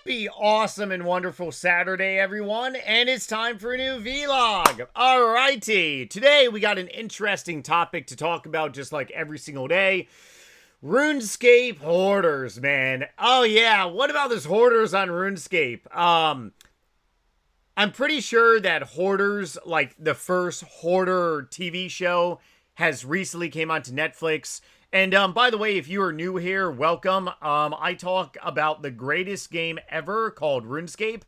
Happy, awesome, and wonderful Saturday, everyone, and it's time for a new vlog. Alrighty, today we got an interesting topic to talk about just like every single day. Runescape hoarders, man. Oh yeah, what about this hoarders on Runescape? I'm pretty sure that Hoarders, like the first Hoarder TV show, has recently came onto Netflix. And by the way, if you are new here, welcome. I talk about the greatest game ever called Runescape.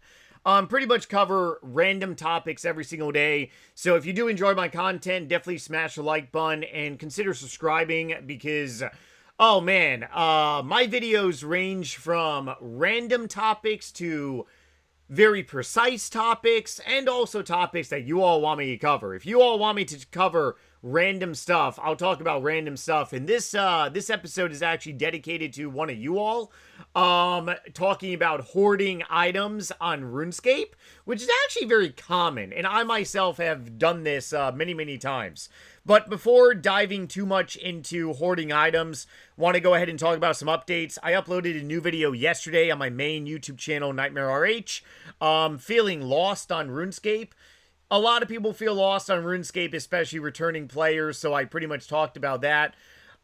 Pretty much cover random topics every single day. So if you do enjoy my content, definitely smash the like button and consider subscribing because, oh man, my videos range from random topics to very precise topics and also topics that you all want me to cover. If you all want me to cover random stuff, I'll talk about random stuff. And this episode is actually dedicated to one of you all, talking about hoarding items on RuneScape, which is actually very common. And I myself have done this many times. But before diving too much into hoarding items, want to go ahead and talk about some updates. I uploaded a new video yesterday on my main YouTube channel, Nightmare RH, feeling lost on RuneScape. A lot of people feel lost on RuneScape, especially returning players, so I pretty much talked about that.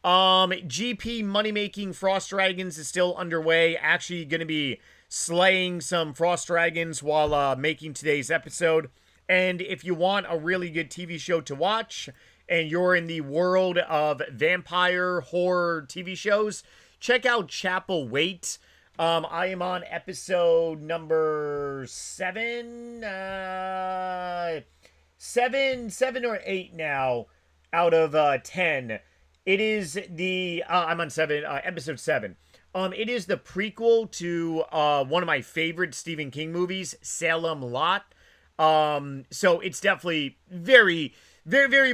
GP money-making Frost Dragons is still underway. Actually going to be slaying some Frost Dragons while making today's episode. And if you want a really good TV show to watch, and you're in the world of vampire horror TV shows, check out Chapel Wait. I am on episode number 7 or 8 now out of 10. It is the I'm on episode 7. It is the prequel to one of my favorite Stephen King movies, Salem Lot. So it's definitely very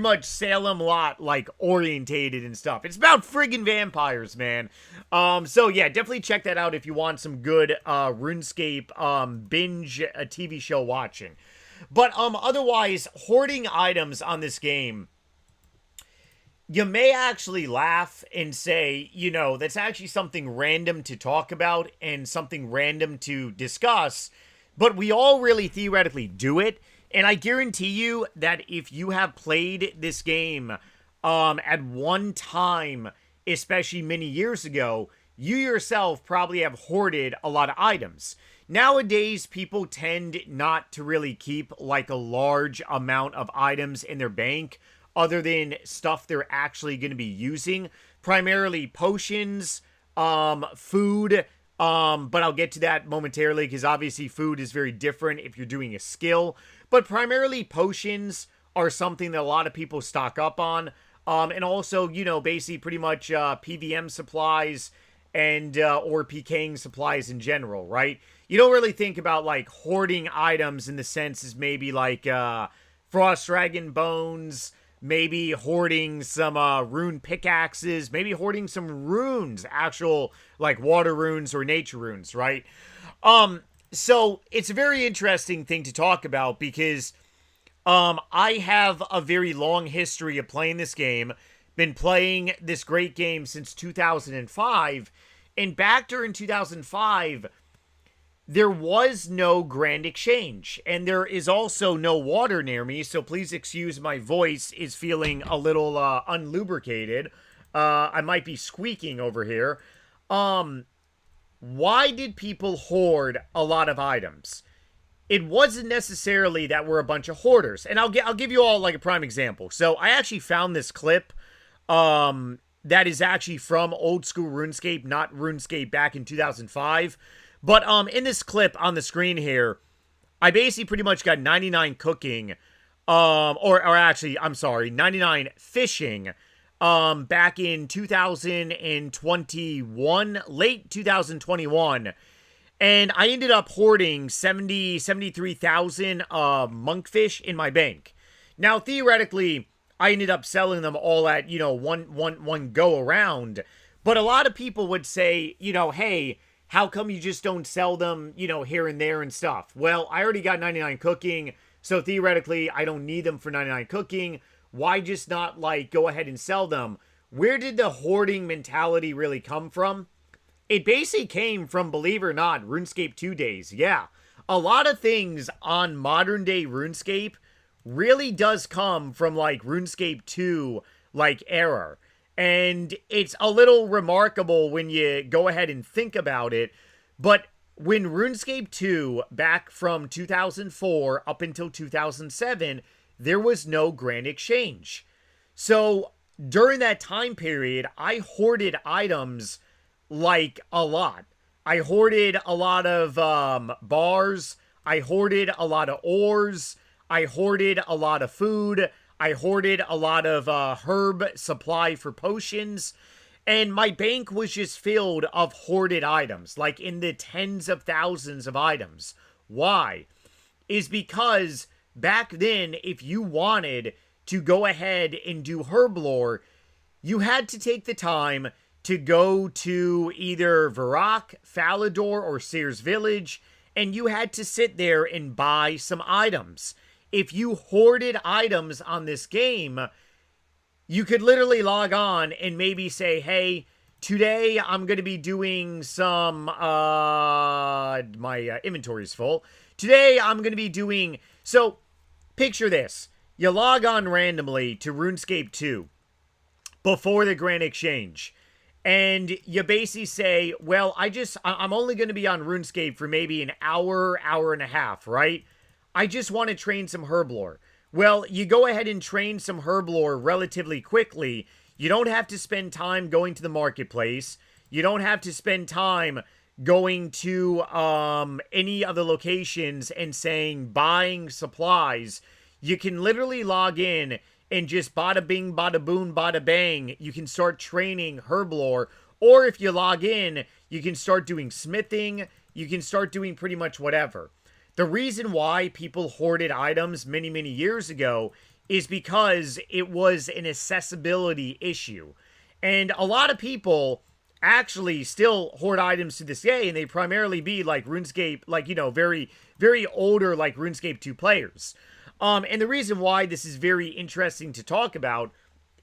much Salem Lot like orientated and stuff. It's about friggin' vampires, man. So yeah, definitely check that out if you want some good RuneScape binge TV show watching. But otherwise, hoarding items on this game, you may actually laugh and say, you know, that's actually something random to talk about and something random to discuss, but we all really theoretically do it. And I guarantee you that if you have played this game at one time, especially many years ago, you yourself probably have hoarded a lot of items. Nowadays, people tend not to really keep like a large amount of items in their bank other than stuff they're actually going to be using. Primarily potions, food, but I'll get to that momentarily because obviously food is very different if you're doing a skill. But primarily potions are something that a lot of people stock up on. And also, you know, basically pretty much PVM supplies and or PKing supplies in general, right? You don't really think about like hoarding items in the sense as maybe like Frost Dragon bones, maybe hoarding some rune pickaxes, maybe hoarding some runes, actual like water runes or nature runes, right? So it's a very interesting thing to talk about because I have a very long history of playing this game, been playing this great game since 2005, and back during 2005, there was no Grand Exchange, and there is also no water near me, so please excuse my voice is feeling a little unlubricated. I might be squeaking over here. Why did people hoard a lot of items? It wasn't necessarily that we're a bunch of hoarders. And I'll give you all like a prime example. So I actually found this clip that is actually from old school RuneScape, not RuneScape back in 2005. But in this clip on the screen here, I basically pretty much got 99 cooking, or actually, I'm sorry, 99 fishing, back in 2021, late 2021, and I ended up hoarding 73,000 monkfish in my bank. Now, theoretically, I ended up selling them all at, you know, one go around, but a lot of people would say, you know, hey, how come you just don't sell them, you know, here and there and stuff? Well, I already got 99 cooking, so theoretically, I don't need them for 99 cooking. Why just not, like, go ahead and sell them? Where did the hoarding mentality really come from? It basically came from, believe it or not, RuneScape 2 days. Yeah. A lot of things on modern day RuneScape really does come from like RuneScape 2 like era. And it's a little remarkable when you go ahead and think about it. But when RuneScape 2, back from 2004 up until 2007, there was no Grand Exchange. So during that time period, I hoarded items like a lot. I hoarded a lot of bars. I hoarded a lot of ores. I hoarded a lot of food. I hoarded a lot of herb supply for potions. And my bank was just filled of hoarded items, like in the tens of thousands of items. Why? Is because back then, if you wanted to go ahead and do herb lore, you had to take the time to go to either Varrock, Falador, or Sears Village, and you had to sit there and buy some items. If you hoarded items on this game, you could literally log on and maybe say, hey, today I'm going to be doing some, my inventory's full. Today I'm going to be doing, so picture this. You log on randomly to RuneScape 2 before the Grand Exchange. And you basically say, well, I'm only going to be on RuneScape for maybe an hour, hour and a half, right? I just want to train some herb lore. Well, you go ahead and train some herb lore relatively quickly. You don't have to spend time going to the marketplace. You don't have to spend time going to any other locations and saying buying supplies. You can literally log in and just bada bing, bada boom, bada bang, you can start training herb lore. Or if you log in, you can start doing smithing. You can start doing pretty much whatever. The reason why people hoarded items many, many years ago is because it was an accessibility issue. And a lot of people actually still hoard items to this day, and they primarily be like RuneScape, like, you know, very, very older, like RuneScape 2 players. And the reason why this is very interesting to talk about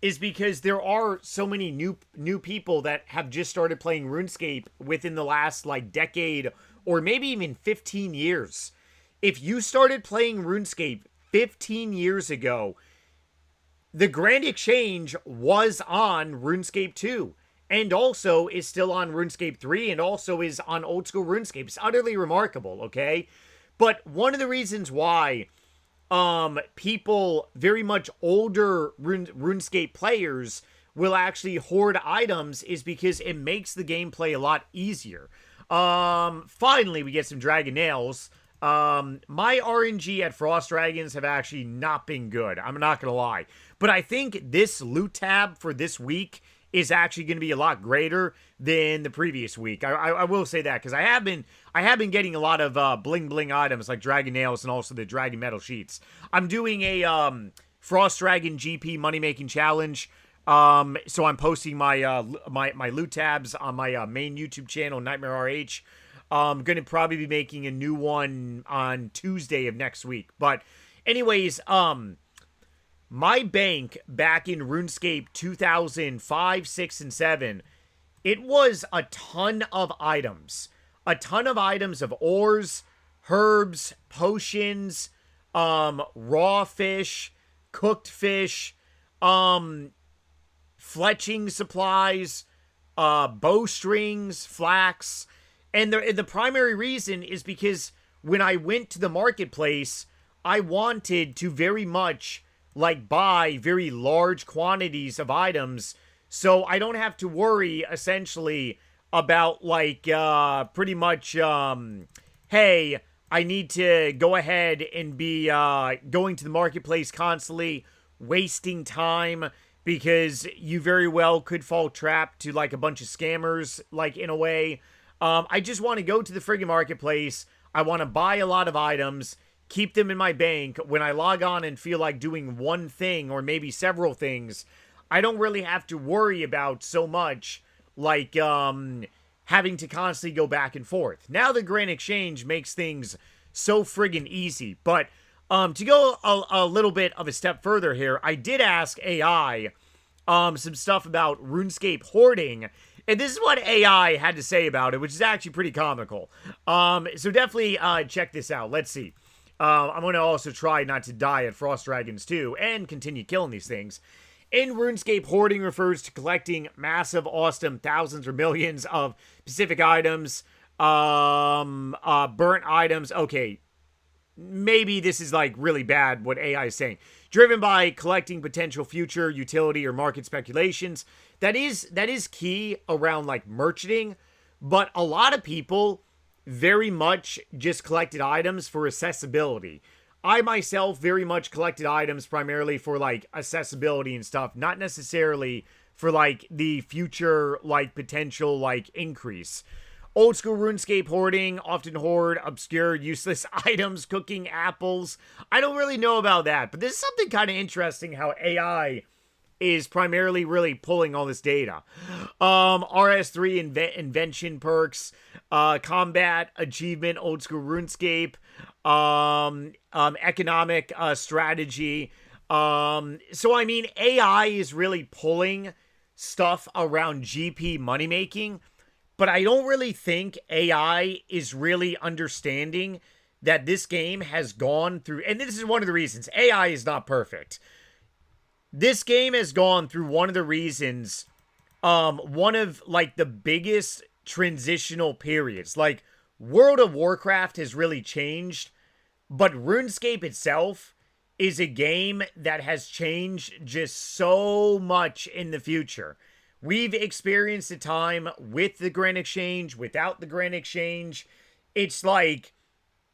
is because there are so many new people that have just started playing RuneScape within the last, like, decade or maybe even 15 years. If you started playing RuneScape 15 years ago, the Grand Exchange was on RuneScape 2 and also is still on RuneScape 3 and also is on old school RuneScape. It's utterly remarkable, okay? But one of the reasons why people very much older RuneScape players will actually hoard items is because it makes the gameplay a lot easier. Finally, we get some dragon nails. My RNG at Frost Dragons have actually not been good. I'm not gonna lie. But I think this loot tab for this week is actually going to be a lot greater than the previous week. I will say that, because I have been getting a lot of bling bling items like dragon nails and also the dragon metal sheets. I'm doing a Frost Dragon GP money making challenge. So I'm posting my my loot tabs on my main YouTube channel, Nightmare RH. I'm going to probably be making a new one on Tuesday of next week. But anyways, my bank back in RuneScape 2005, 6, and 7, it was a ton of items. A ton of items of ores, herbs, potions, raw fish, cooked fish, fletching supplies, bowstrings, flax. And the primary reason is because when I went to the marketplace, I wanted to very much like buy very large quantities of items, so I don't have to worry essentially about like pretty much hey, I need to go ahead and be going to the marketplace constantly, wasting time, because you very well could fall trapped to like a bunch of scammers, like in a way. I just want to go to the friggin' marketplace. I want to buy a lot of items, keep them in my bank. When I log on and feel like doing one thing or maybe several things, I don't really have to worry about so much like having to constantly go back and forth. Now the Grand Exchange makes things so friggin' easy. But to go a little bit of a step further here, I did ask AI some stuff about RuneScape hoarding, And this is what AI had to say about it, which is actually pretty comical. So definitely check this out. Let's see. I'm going to also try not to die at Frost Dragons too, and continue killing these things. In RuneScape, hoarding refers to collecting massive, awesome, thousands or millions of specific items, burnt items. Okay, maybe this is like really bad what AI is saying. Driven by collecting potential future utility or market speculations. That is key around like merchanting, but a lot of people very much just collected items for accessibility. I myself very much collected items primarily for like accessibility and stuff, not necessarily for like the future like potential like increase. Old school RuneScape hoarding, often hoard obscure, useless items, cooking apples. I don't really know about that, but this is something kind of interesting how AI is primarily really pulling all this data. RS3 invention perks, combat achievement, old school RuneScape, economic strategy. So I mean, AI is really pulling stuff around GP money making, but I don't really think AI is really understanding that this game has gone through, and this is one of the reasons AI is not perfect. This game has gone through one of the reasons, one of like the biggest transitional periods. Like World of Warcraft has really changed, but RuneScape itself is a game that has changed just so much in the future. We've experienced a time with the Grand Exchange, without the Grand Exchange. It's like,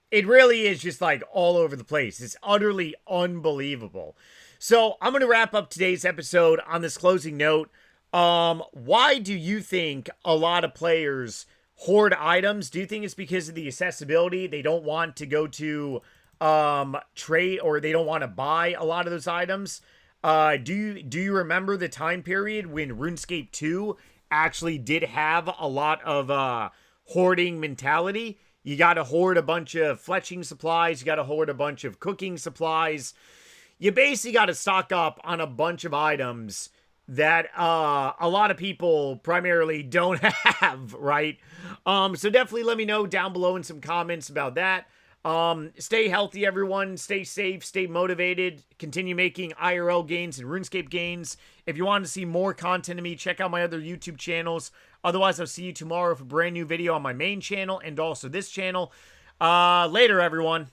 it really is just like all over the place. It's utterly unbelievable. So I'm going to wrap up today's episode on this closing note. Why do you think a lot of players hoard items? Do you think it's because of the accessibility? They don't want to go to trade, or they don't want to buy a lot of those items? Do you remember the time period when RuneScape 2 actually did have a lot of hoarding mentality? You got to hoard a bunch of fletching supplies. You got to hoard a bunch of cooking supplies. You basically got to stock up on a bunch of items that a lot of people primarily don't have, right? So definitely let me know down below in some comments about that. Stay healthy, everyone. Stay safe, stay motivated. Continue making IRL gains and RuneScape gains. If you want to see more content of me, check out my other YouTube channels. Otherwise, I'll see you tomorrow with a brand new video on my main channel and also this channel. Later, everyone.